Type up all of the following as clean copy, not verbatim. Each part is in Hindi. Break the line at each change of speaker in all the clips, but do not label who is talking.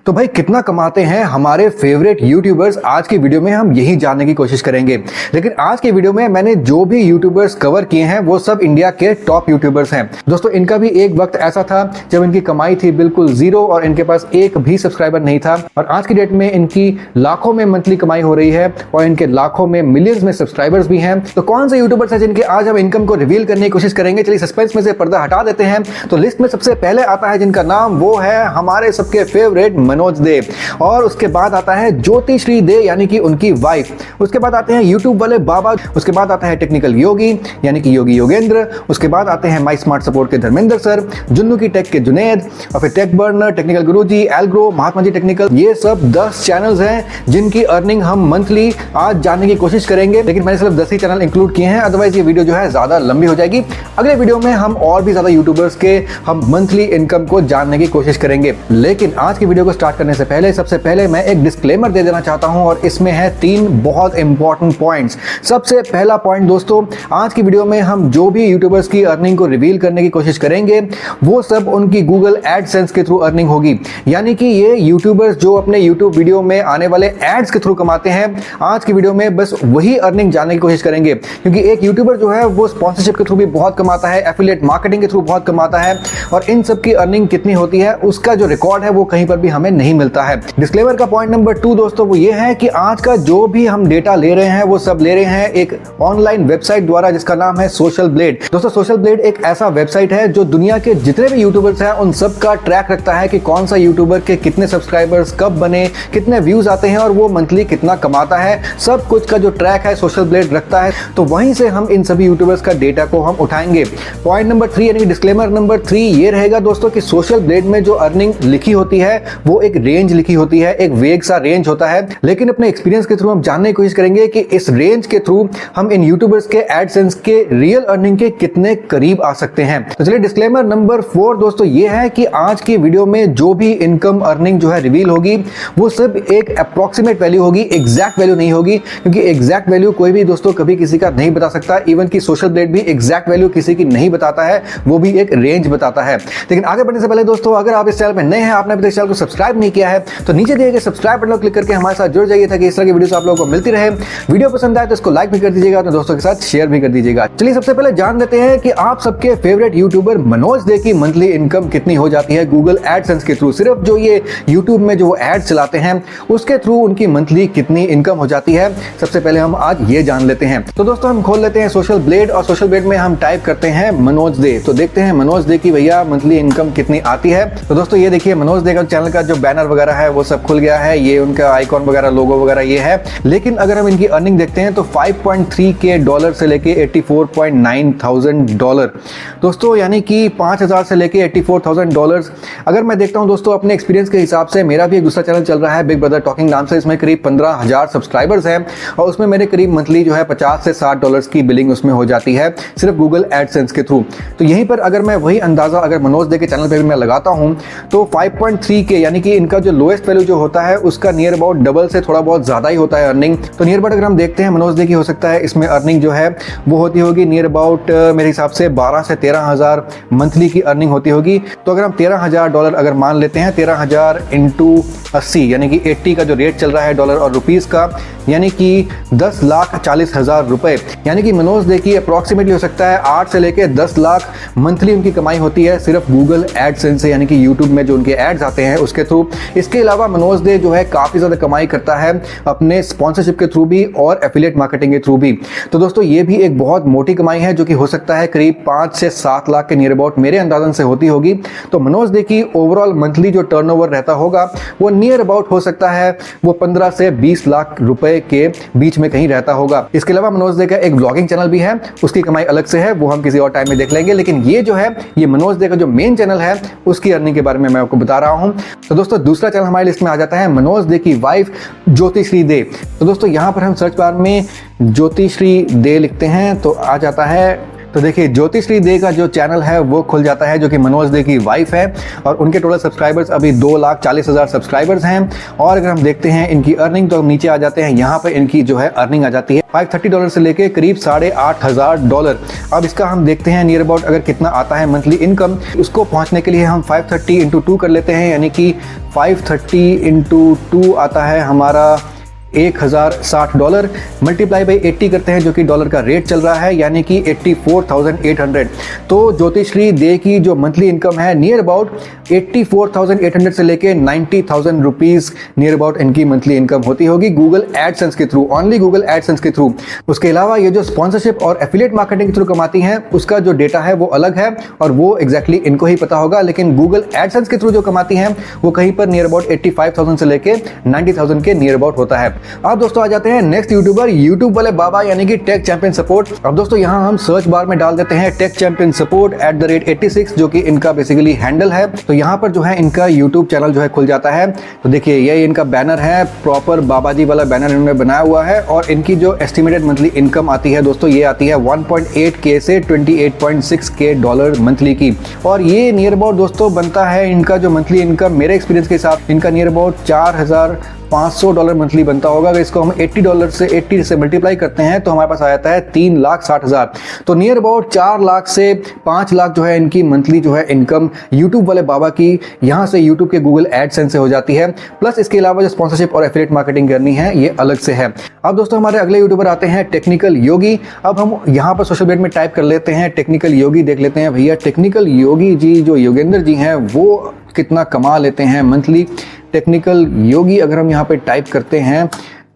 तो भाई कितना कमाते हैं हमारे फेवरेट यूट्यूबर्स, आज की वीडियो में हम यही जानने की कोशिश करेंगे। लेकिन आज की वीडियो में मैंने जो भी यूट्यूबर्स कवर किए हैं वो सब इंडिया के टॉप यूट्यूबर्स हैं। दोस्तों इनका भी एक वक्त ऐसा था जब इनकी कमाई थी बिल्कुल जीरो और इनके पास एक भी सब्सक्राइबर नहीं था, और आज की डेट में इनकी लाखों में मंथली कमाई हो रही है और इनके लाखों में मिलियंस में सब्सक्राइबर्स भी हैं। तो कौन से यूट्यूबर्स हैं जिनके आज हम इनकम को रिवील करने की कोशिश करेंगे। चलिए सस्पेंस में से पर्दा हटा देते हैं। तो लिस्ट में सबसे पहले आता है जिनका नाम वो है हमारे सबके फेवरेट मनोज दे, और उसके बाद आता है ज्योति श्री दे यानी कि उनकी वाइफ। उसके बाद आते हैं यूट्यूब वाले बाबा। उसके बाद आता है टेक्निकल योगी यानी कि योगी योगेंद्र। उसके बाद आते हैं माई स्मार्ट सपोर्ट के धर्मेंद्र सर, जुन्नू की टेक के जुनेद, और फिर टेक बर्नर, टेक्निकल गुरुजी, एल्ग्रो, महात्मा जी टेक्निकल। ये सब 10 चैनल्स हैं जिनकी अर्निंग हम मंथली आज जानने की कोशिश करेंगे। लेकिन मैंने सिर्फ 10 ही चैनल इंक्लूड किए हैं, अदरवाइज ये वीडियो जो है ज्यादा लंबी हो जाएगी। अगले वीडियो में हम और भी ज्यादा यूट्यूबर्स के हम मंथली इनकम को जानने की कोशिश करेंगे। लेकिन आज की वीडियो को स्टार्ट करने से पहले सबसे पहले मैं एक डिस्क्लेमर दे देना चाहता हूं, और इसमें है 3 बहुत इंपॉर्टेंट पॉइंट्स। सबसे पहला पॉइंट दोस्तों, आज की वीडियो में हम जो भी यूट्यूबर्स की अर्निंग को रिवील करने की कोशिश करेंगे वो सब उनकी गूगल एडसेंस के थ्रू अर्निंग होगी। यानी कि ये यूट्यूबर्स जो अपने यूट्यूब वीडियो में आने वाले एड्स के थ्रू कमाते हैं, आज की वीडियो में बस वही अर्निंग जानने की कोशिश करेंगे। क्योंकि एक यूट्यूबर जो है वो स्पॉन्सरशिप के थ्रू भी बहुत कमाता है, एफिलिएट मार्केटिंग के थ्रू बहुत कमाता है, और इन सब की अर्निंग कितनी होती है उसका जो रिकॉर्ड है वो कहीं पर भी हमें नहीं मिलता है। डिस्क्लेमर का पॉइंट नंबर 2 दोस्तों वो ये है कि आज का जो भी हम डेटा ले रहे हैं वो सब ले रहे हैं एक ऑनलाइन वेबसाइट द्वारा जिसका नाम है सोशल ब्लेड। दोस्तों सोशल ब्लेड एक ऐसा वेबसाइट है जो दुनिया के जितने भी यूट्यूबर्स हैं उन सब का ट्रैक रखता है कि कौन सा यूट्यूबर के कितने सब्सक्राइबर्स कब बने, कितने व्यूज आते हैं और वो मंथली कितना कमाता है। सब कुछ का जो ट्रैक है सोशल ब्लेड रखता है। तो वहीं से हम इन सभी यूट्यूबर्स का डेटा को हम उठाएंगे। पॉइंट नंबर 3 यानी डिस्क्लेमर नंबर 3 ये रहेगा दोस्तों कि सोशल ब्लेड में जो अर्निंग लिखी होती है वो एक रेंज लिखी होती है, एक वेग सा रेंज होता है। लेकिन अपने एक्सपीरियंस के थ्रू हम जानने की कोशिश करेंगे कि इस रेंज के थ्रू हम इन यूट्यूबर्स के एडसेंस के रियल अर्निंग के कितने करीब आ सकते हैं। तो चलिए डिस्क्लेमर नंबर 4 दोस्तों ये है कि आज की वीडियो में जो भी इनकम अर्निंग जो है रिवील होगी वो सब एक अप्रोक्सीमेट वैल्यू होगी, एग्जैक्ट वैल्यू नहीं होगी। क्योंकि एग्जैक्ट वैल्यू कोई भी दोस्तों कभी किसी का नहीं बता सकता। इवन की सोशल ब्लेड भी एग्जैक्ट वैल्यू किसी की नहीं बताता है, वो भी एक रेंज बताता है। लेकिन आगे बढ़ने से पहले दोस्तों अगर आप इस चैनल में नए हैं, आपने अभी तक चैनल को सब्सक्राइब नहीं किया है तो नीचे दिए गए सब्सक्राइब बटन को क्लिक करके हमारे साथ जुड़ जाइए ताकि इस तरह की वीडियोस आप लोगों को मिलती रहे। वीडियो पसंद आए तो इसको लाइक भी कर दीजिएगा, अपने दोस्तों के साथ शेयर भी कर दीजिएगा। चलिए सबसे पहले जान लेते हैं कि आप सबके फेवरेट यूट्यूबर मनोज दे की मंथली इनकम कितनी हो जाती है गूगल एडसेंस के थ्रू। सिर्फ जो ये यूट्यूब में जो एड्स चलाते हैं उसके थ्रू उनकी मंथली कितनी इनकम हो जाती है, सबसे पहले हम आज ये जान लेते हैं। तो दोस्तों हम खोल लेते हैं सोशल ब्लेड, और सोशल ब्लेड में हम टाइप करते हैं मनोज दे। तो देखते हैं मनोज दे की भैया मंथली इनकम कितनी आती है। तो दोस्तों ये देखिए मनोज दे का चैनल का जो बैनर वगैरह है वो सब खुल गया है, ये उनका आइकॉन वगैरह लोगो वगैरह ये है। लेकिन अगर हम इनकी अर्निंग देखते हैं तो 5.3K डॉलर से लेके 84.9 थाउजेंड डॉलर दोस्तों, यानी कि 5,000 से लेके 84,000 डॉलर। अगर मैं देखता हूं दोस्तों अपने एक्सपीरियंस के हिसाब से, मेरा भी एक दूसरा चैनल चल रहा है बिग ब्रदर टॉकिंग नाम से, इसमें करीब 15,000 सब्सक्राइबर्स हैं और उसमें मेरे करीब मंथली जो है 50 से 60 डॉलर की बिलिंग उसमें हो जाती है सिर्फ गूगल एडसेंस के थ्रू। तो यहीं पर अगर मैं वही अंदाजा अगर मनोज दे के चैनल पे भी मैं लगाता हूं तो 5.3K यानी कि इनका जो लोएस्ट वैल्यू जो होता है उसका नियर अबाउट डबल से थोड़ा बहुत ज्यादा ही होता है अर्निंग। तो नियर अबाउट अगर हम देखते हैं मनोज दे की हो सकता है इसमें अर्निंग जो है वो होती होगी नियर अबाउट मेरे हिसाब से 12 से 13,000 मंथली की अर्निंग होती होगी। तो अगर हम 13,000 डॉलर अगर मान लेते हैं, 13,000 इंटू 80 यानी कि 80 का जो रेट चल रहा है डॉलर और रुपीस का, यानी कि 10,40,000 रुपए, यानी कि मनोज दे की अप्रोक्सीमेटली हो सकता है 8 से लेके 10 लाख मंथली उनकी कमाई होती है सिर्फ गूगल एडसेंस से, यानी कि यूट्यूब में जो उनके एड्स आते हैं उसके थ्रू। इसके अलावा मनोज दे जो है काफी ज्यादा कमाई करता है अपने स्पॉन्सरशिप के थ्रू भी और एफिलिएट मार्केटिंग के थ्रू भी। तो दोस्तों ये भी एक बहुत मोटी कमाई है जो कि हो सकता है करीब 5 से 7 लाख के नियर अबाउट मेरे अंदाजन से होती होगी। तो मनोज दे की ओवरऑल मंथली जो टर्नओवर रहता होगा वो नियर अबाउट हो सकता है वो 15 से 20 लाख रुपए के बीच में कहीं रहता होगा। इसके अलावा मनोज दे का एक व्लॉगिंग चैनल भी है, उसकी कमाई अलग से है, वो हम किसी और टाइम में देख लेंगे। लेकिन ये जो है ये मनोज दे का जो मेन चैनल है उसकी अर्निंग के बारे में मैं आपको बता रहा हूं। तो दोस्तों दूसरा चैनल हमारी लिस्ट में आ जाता है मनोज दे की वाइफ ज्योति श्री दे। तो दोस्तों यहां पर हम सर्च बार में ज्योति श्री दे लिखते हैं तो आ जाता है तो देखिए ज्योतिश्री दे का जो चैनल है वो खुल जाता है, जो कि मनोज दे की वाइफ है, और उनके टोटल सब्सक्राइबर्स अभी 2,40,000 सब्सक्राइबर्स हैं। और अगर हम देखते हैं इनकी अर्निंग, तो हम नीचे आ जाते हैं, यहाँ पर इनकी जो है अर्निंग आ जाती है $530 से लेके करीब $8,500। अब इसका हम देखते हैं नियर अबाउट अगर कितना आता है मंथली इनकम। उसको पहुंचने के लिए हम 530 इंटू 2 कर लेते हैं, यानी कि 530 इंटू 2 आता है हमारा $1,060 मल्टीप्लाई बाई 80 करते हैं, जो कि डॉलर का रेट चल रहा है, यानी कि 84,800। तो ज्योतिश्री दे की जो मंथली इनकम है नियर अबाउट 84,800 से लेके 90,000 रुपीज नियर अबाउट इनकी मंथली इनकम होती होगी गूगल एडसेंस के थ्रू, ओनली गूगल एडसेंस के थ्रू। उसके अलावा ये जो स्पॉन्सरशिप और एफिलिएट मार्केटिंग के थ्रू कमाती हैं, उसका जो डेटा है वो अलग है और वो एग्जैक्टली इनको ही पता होगा। लेकिन गूगल एडसेंस के थ्रू जो कमाती हैं वो कहीं पर नियर अबाउट 85,000 से लेके 90,000 के नियर अबाउट होता है। अब दोस्तों आ जाते हैं नेक्स्ट यूट्यूबर, यूट्यूब वाले बाबा यानी कि टेक चैंपियन सपोर्ट। अब दोस्तों यहाँ हम सर्च बार में डाल देते हैं टेक चैंपियन सपोर्ट @86, जो कि इनका बेसिकली हैंडल है। तो यहाँ पर जो है इनका यूट्यूब चैनल जो है खुल जाता है। तो देखिए ये इनका बैनर है, प्रॉपर बाबा जी वाला बैनर इन्होंने बनाया हुआ है। और इनकी जो एस्टिमेटेड मंथली इनकम आती है दोस्तों, ये आती है 1.8K से 28.6K डॉलर मंथली की। और ये नियर अबाउट दोस्तों बनता है इनका जो मंथली इनकम, मेरे एक्सपीरियंस के हिसाब इनका नियर अबाउट $4,500 मंथली बनता होगा। अगर इसको हम $80 से मल्टीप्लाई करते हैं तो हमारे पास आ जाता है 3,60,000। तो नियर अबाउट 4 लाख से 5 लाख जो है इनकी मंथली जो है इनकम यूट्यूब वाले बाबा की यहाँ से यूट्यूब के गूगल एडसेंस से हो जाती है। प्लस इसके अलावा जो स्पॉन्सरशिप और एफिलिएट मार्केटिंग करनी है ये अलग से है। अब दोस्तों हमारे अगले यूट्यूबर आते हैं टेक्निकल योगी। अब हम यहाँ पर सोशल मीडिया में टाइप कर लेते हैं टेक्निकल योगी, देख लेते हैं भैया टेक्निकल योगी जी जो योगेंद्र जी हैं वो कितना कमा लेते हैं मंथली। टेक्निकल योगी अगर हम यहाँ पे टाइप करते हैं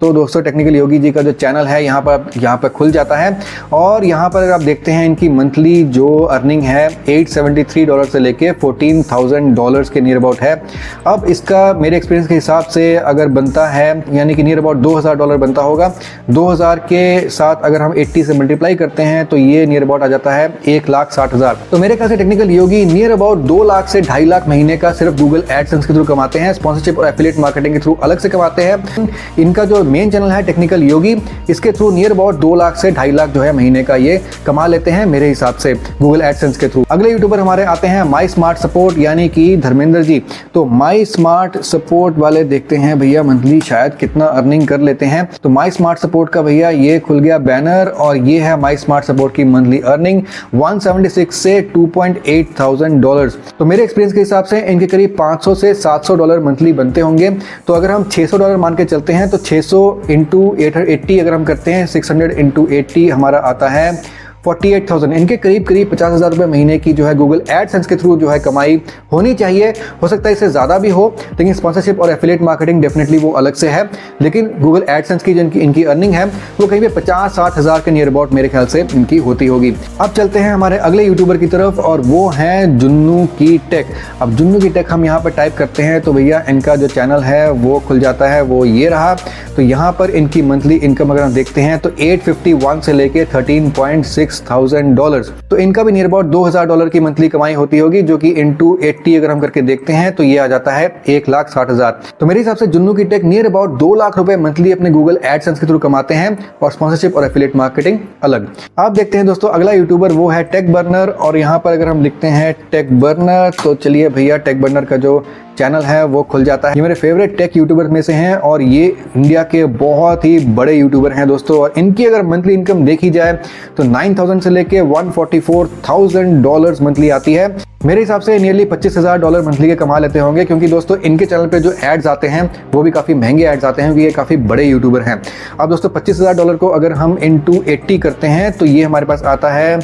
तो दोस्तों टेक्निकल योगी जी का जो चैनल है यहाँ पर खुल जाता है। और यहाँ पर अगर आप देखते हैं इनकी मंथली जो अर्निंग है $873 से लेके $14,000 के नियर अबाउट है। अब इसका मेरे एक्सपीरियंस के हिसाब से अगर बनता है यानी कि नियर अबाउट $2,000 बनता होगा। 2,000 के साथ अगर हम 80 से मल्टीप्लाई करते हैं तो ये नियर अबाउट आ जाता है 1,60,000। तो मेरे ख्याल से technical Yogi near about 2 lakh से 2.5 लाख महीने का सिर्फ गूगल एडसेंस के थ्रू कमाते हैं, स्पॉन्सरशिप और एफिलिएट मार्केटिंग के थ्रू अलग से कमाते हैं। इनका जो मेन चैनल है टेक्निकल योगी, इसके थ्रू नियर अबाउट 2 लाख से 2.5 लाख जो है महीने का ये कमा लेते हैं मेरे हिसाब से गूगल एडसेंस के थ्रू। अगले यूट्यूबर हमारे आते हैं माई स्मार्ट सपोर्ट यानी कि धर्मेंद्र जी। तो माई स्मार्ट सपोर्ट वाले देखते हैं भैया मंथली शायद कितना अर्निंग कर लेते हैं। तो माई स्मार्ट सपोर्ट का भैया ये खुल गया बैनर और ये है माई स्मार्ट सपोर्ट की मंथली अर्निंग 176 से $2,800। तो मेरे एक्सपीरियंस के हिसाब से इनके करीब $500 से $700 मंथली बनते होंगे। तो अगर हम $600 मान के चलते हैं तो 600 इंटू 880 अगर हम करते हैं 600 इंटू 80 हमारा आता है 48,000। इनके करीब 50,000 रुपये महीने की जो है गूगल एडसेंस के थ्रू जो है कमाई होनी चाहिए। हो सकता है इससे ज़्यादा भी हो, लेकिन स्पॉन्सरशिप और एफिलिएट मार्केटिंग डेफिनेटली वो अलग से है। लेकिन गूगल एडसेंस की जो इनकी अर्निंग है वो कहीं पे 50-60 हज़ार के नियर अबाउट मेरे ख्याल से इनकी होती होगी। अब चलते हैं हमारे अगले यूट्यूबर की तरफ और वो हैं जुन्नू की टेक। अब जुन्नू की टेक हम यहाँ पर टाइप करते हैं तो भैया इनका जो चैनल है वो खुल जाता है, वो ये रहा। तो यहाँ पर इनकी मंथली इनकम अगर हम देखते हैं तो 851 से लेके $13,600। तो इनका भी नियर अबाउट $2,000 की मंथली कमाई होती होगी, जो कि इंटू 80 अगर हम करके देखते हैं तो ये आ जाता है 1,60,000। तो मेरे हिसाब से जुन्नू की टेक नियर अबाउट 2 लाख रुपए मंथली अपने गूगल एडसेंस के थ्रू कमाते हैं और स्पॉन्सरशिप और एफिलिएट मार्केटिंग अलग। आप देखते हैं दोस्तों अगला यूट्यूबर वो है टेक बर्नर और यहाँ पर अगर हम लिखते हैं टेक बर्नर तो चलिए भैया टेक बर्नर का जो चैनल है वो खुल जाता है। ये मेरे फेवरेट टेक यूट्यूबर में से हैं और ये इंडिया के बहुत ही बड़े यूट्यूबर हैं दोस्तों। और इनकी अगर मंथली इनकम देखी जाए तो 9,000 से लेके $144,000 मंथली आती है। मेरे हिसाब से नियरली $25,000 मंथली के कमा लेते होंगे, क्योंकि दोस्तों इनके चैनल पे जो एड्स आते हैं वो भी काफ़ी महंगे एड्स आते हैं क्योंकि ये काफ़ी बड़े यूट्यूबर हैं। अब दोस्तों $25,000 को अगर हम इंटू 80 करते हैं तो ये हमारे पास आता है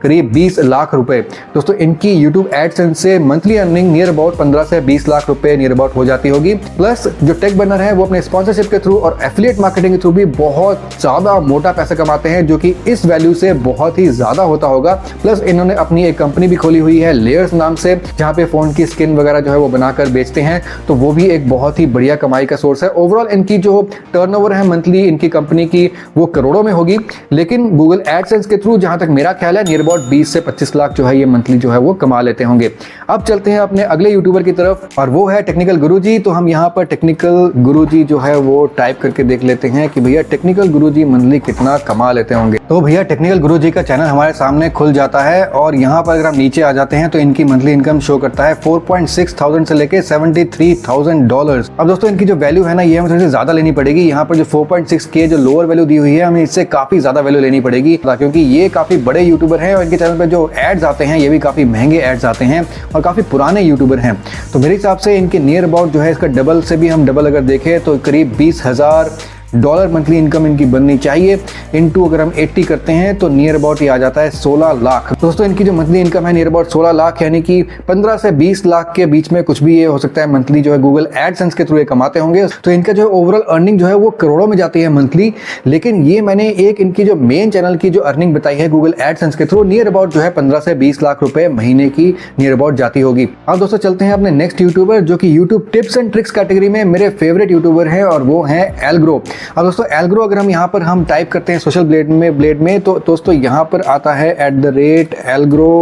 करीब 20 लाख रुपए। दोस्तों इनकी यूट्यूब एडसेंस से मंथली अर्निंग नियर अबाउट 15 से 20 लाख रुपए नियर अबाउट हो जाती होगी। प्लस जो टेक बर्नर है वो अपने स्पॉन्सरशिप के थ्रू और एफिलिएट मार्केटिंग के थ्रू भी बहुत ज्यादा मोटा पैसा कमाते हैं, जो कि इस वैल्यू से बहुत ही ज्यादा होता होगा। प्लस इन्होंने अपनी एक कंपनी भी खोली हुई है लेयर्स नाम से, जहाँ पे फोन की स्किन वगैरह जो है वो बनाकर बेचते हैं। तो वो भी एक बहुत ही बढ़िया कमाई का सोर्स है। ओवरऑल इनकी जो टर्नओवर है मंथली इनकी कंपनी की वो करोड़ों में होगी, लेकिन गूगल एडसेंस के थ्रू जहां तक मेरा ख्याल है नियर अबाउट 20 से 25 लाख जो है ये मंथली जो है वो कमा लेते होंगे। अब चलते हैं अपने अगले यूट्यूबर की तरफ और वो है टेक्निकल गुरुजी। तो हम यहाँ पर टेक्निकल गुरुजी जो है वो टाइप करके देख लेते हैं कि भैया टेक्निकल गुरुजी मंथली कितना कमा लेते होंगे। तो भैया टेक्निकल गुरुजी का चैनल हमारे सामने खुल जाता है और यहाँ पर अगर हम नीचे आ जाते हैं तो इनकी मंथली इनकम शो करता है 4.6 थाउजेंड से लेके $73,000। अब दोस्तों इनकी जो वैल्यू है ना ये हमें थोड़ी सी ज्यादा लेनी पड़ेगी। यहाँ पर जो 4.6 के जो लोअर वैल्यू दी हुई है हमें इससे काफी ज्यादा वैल्यू लेनी पड़ेगी, क्योंकि ये काफी बड़े यूट्यूबर हैं और इनके चैनल पर जो एड्स आते हैं ये भी काफी महंगे एड्स आते हैं और काफी पुराने यूट्यूबर हैं। तो मेरे हिसाब से इनके नियर अबाउट जो है इसका डबल से भी हम डबल अगर देखें तो करीब $20,000 मंथली इनकम इनकी बननी चाहिए। इनटू अगर हम 80 करते हैं तो नियर अबाउट ये आ जाता है 16 लाख। दोस्तों इनकी जो मंथली इनकम है नियर अबाउट 16 लाख, यानी कि 15 से 20 लाख के बीच में कुछ भी ये हो सकता है मंथली जो है गूगल एडसेंस के थ्रू ये कमाते होंगे। तो इनका जो ओवरऑल अर्निंग जो है वो करोड़ों में जाती है मंथली। लेकिन ये मैंने एक इनकी जो मेन चैनल की जो अर्निंग बताई है गूगल एडसेंस के थ्रू नियर अबाउट जो है 15 से 20 लाख रुपए महीने की नियर अबाउट जाती होगी। अब दोस्तों चलते हैं अपने नेक्स्ट यूट्यूबर जो कि YouTube tips and tricks category में मेरे फेवरेट यूट्यूबर है और वो है एल्ग्रो। अब दोस्तों एल्ग्रो अगर हम यहाँ पर हम टाइप करते हैं सोशल ब्लेड में तो दोस्तों यहाँ पर आता है @एल्ग्रो।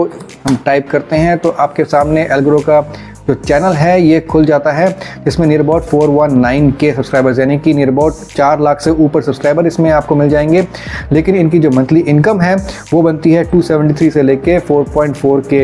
हम टाइप करते हैं तो आपके सामने एल्ग्रो का जो चैनल है ये खुल जाता है, जिसमें नियर अबाउट 419K सब्सक्राइबर्स, यानी कि नियर अबाउट 4 लाख से ऊपर सब्सक्राइबर इसमें आपको मिल जाएंगे। लेकिन इनकी जो मंथली इनकम है वो बनती है 273 से लेके $4.4K।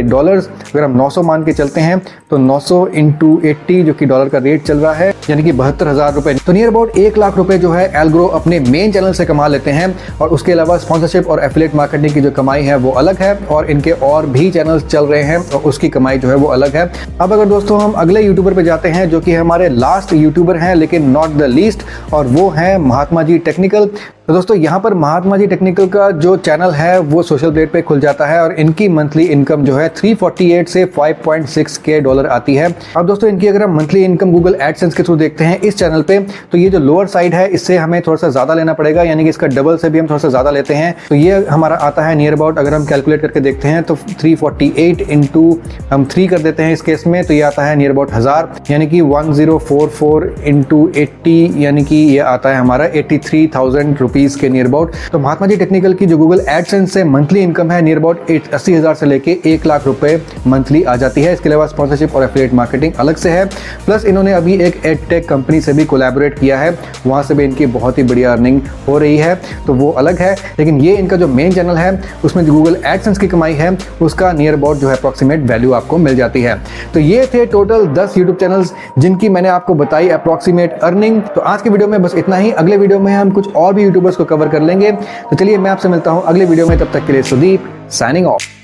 अगर हम 900 मान के चलते हैं तो 900 × 80 जो कि डॉलर का रेट चल रहा है, यानी कि 72,000 रुपए। तो नियर अबाउट 1 लाख रुपए जो है एल्ग्रो अपने मेन चैनल से कमा लेते हैं। और उसके अलावा स्पॉन्सरशिप और एफिलिएट मार्केटिंग की जो कमाई है वो अलग है और इनके और भी चैनल्स चल रहे हैं और उसकी कमाई जो है वो अलग है। अब अगर दोस्तों हम अगले यूट्यूबर पे जाते हैं जो कि हमारे लास्ट यूट्यूबर हैं लेकिन नॉट द लीस्ट, और वो है महात्मा जी टेक्निकल। तो दोस्तों यहाँ पर महात्मा जी टेक्निकल का जो चैनल है वो सोशल ब्लेड पे खुल जाता है और इनकी मंथली इनकम जो है 348 से $5.6K आती है। अब दोस्तों इनकी अगर हम मंथली इनकम गूगल एडसेंस के थ्रू देखते हैं इस चैनल पे तो ये जो लोअर साइड है इससे हमें थोड़ा सा ज्यादा लेना पड़ेगा, यानी कि इसका डबल से भी हम थोड़ा सा ज्यादा लेते हैं। तो ये हमारा आता है नियर अबाउट, अगर हम कैलकुलेट करके देखते हैं तो 348 इंटू हम 3 कर देते हैं इस केस में, तो ये आता है नियर अबाउट 1000, यानी कि 1044 इंटू 80, यानी कि ये आता है हमारा 83,000 रुपीज के नियर अबाउट। तो महात्मा जी टेक्निकल की जो गूगल एडसेंस से मंथली इनकम है नियर अबाउट 80,000 से लेके 1 लाख रुपए मंथली आ जाती है। इसके अलावा स्पॉन्सरशिप और एफिलिएट मार्केटिंग अलग से है, प्लस इन्होंने अभी एक एडटेक कंपनी से भी कोलैबोरेट किया है, वहां से भी इनकी बहुत ही बढ़िया अर्निंग हो रही है, तो वो अलग है। लेकिन ये इनका जो मेन चैनल है उसमें जो गूगल एडसेंस की कमाई है उसका नियर अबाउट जो है अप्रॉक्सीमेट वैल्यू आपको मिल जाती है। तो ये थे टोटल 10 यूट्यूब चैनल्स जिनकी मैंने आपको बताई अप्रॉक्सीमेट अर्निंग। तो आज के वीडियो में बस इतना ही। अगले वीडियो में हम कुछ और भी यूट्यूबर्स को कवर कर लेंगे। तो चलिए मैं आपसे मिलता हूं अगले वीडियो में, तब तक के लिए सुदीप साइनिंग ऑफ।